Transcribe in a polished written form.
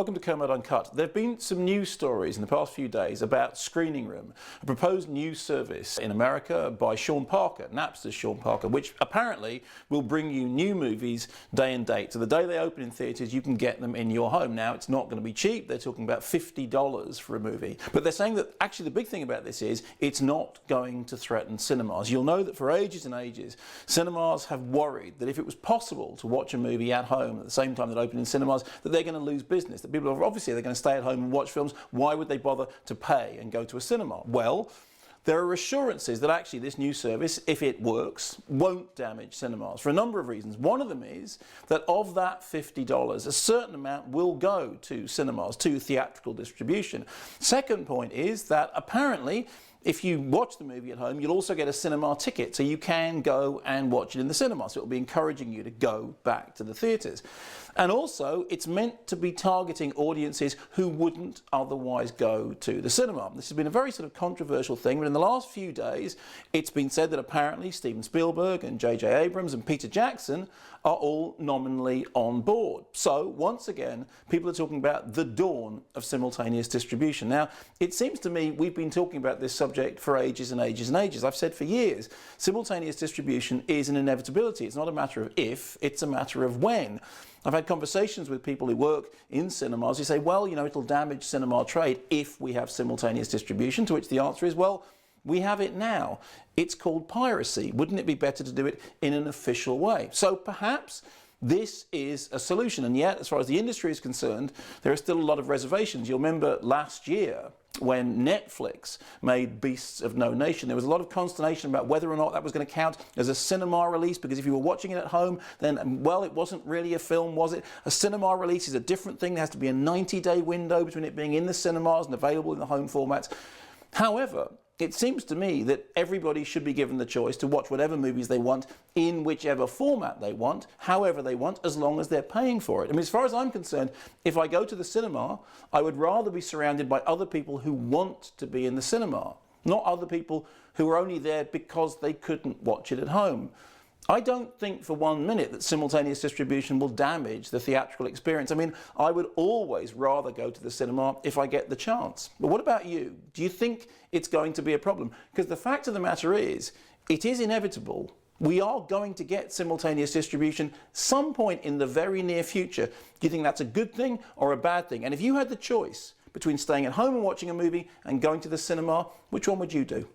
Welcome to Kermode Uncut. There have been some news stories in the past few days about Screening Room, a proposed news service in America by Sean Parker, Napster's Sean Parker, which apparently will bring you new movies day and date. So the day they open in theatres, you can get them in your home. Now, it's not going to be cheap. They're talking about $50 for a movie. But they're saying that actually the big thing about this is it's not going to threaten cinemas. You'll know that for ages and ages, cinemas have worried that if it was possible to watch a movie at home at the same time that opened in cinemas, that they're going to lose business. That people are obviously they're going to stay at home and watch films. Why would they bother to pay and go to a cinema? Well, there are assurances that actually this new service, if it works, won't damage cinemas for a number of reasons. One of them is that of that $50, a certain amount will go to cinemas, to theatrical distribution. Second point is that apparently if you watch the movie at home, you'll also get a cinema ticket, so you can go and watch it in the cinema. So it'll be encouraging you to go back to the theatres. And also, it's meant to be targeting audiences who wouldn't otherwise go to the cinema. This has been a very sort of controversial thing, but in the last few days, it's been said that apparently Steven Spielberg and J.J. Abrams and Peter Jackson are all nominally on board. So, once again, people are talking about the dawn of simultaneous distribution. Now, it seems to me we've been talking about this subject for ages and ages and ages. I've said for years, simultaneous distribution is an inevitability. It's not a matter of if, it's a matter of when. I've had conversations with people who work in cinemas who say, well, you know, it'll damage cinema trade if we have simultaneous distribution, to which the answer is, well, we have it now. It's called piracy. Wouldn't it be better to do it in an official way? So perhaps this is a solution, and yet, as far as the industry is concerned, there are still a lot of reservations. You'll remember last year when Netflix made Beasts of No Nation, there was a lot of consternation about whether or not that was going to count as a cinema release, because if you were watching it at home, then, well, it wasn't really a film, was it? A cinema release is a different thing. There has to be a 90-day window between it being in the cinemas and available in the home formats. However, it seems to me that everybody should be given the choice to watch whatever movies they want in whichever format they want, however they want, as long as they're paying for it. I mean, as far as I'm concerned, if I go to the cinema, I would rather be surrounded by other people who want to be in the cinema, not other people who are only there because they couldn't watch it at home. I don't think for 1 minute that simultaneous distribution will damage the theatrical experience. I mean, I would always rather go to the cinema if I get the chance. But what about you? Do you think it's going to be a problem? Because the fact of the matter is, it is inevitable. We are going to get simultaneous distribution some point in the very near future. Do you think that's a good thing or a bad thing? And if you had the choice between staying at home and watching a movie and going to the cinema, which one would you do?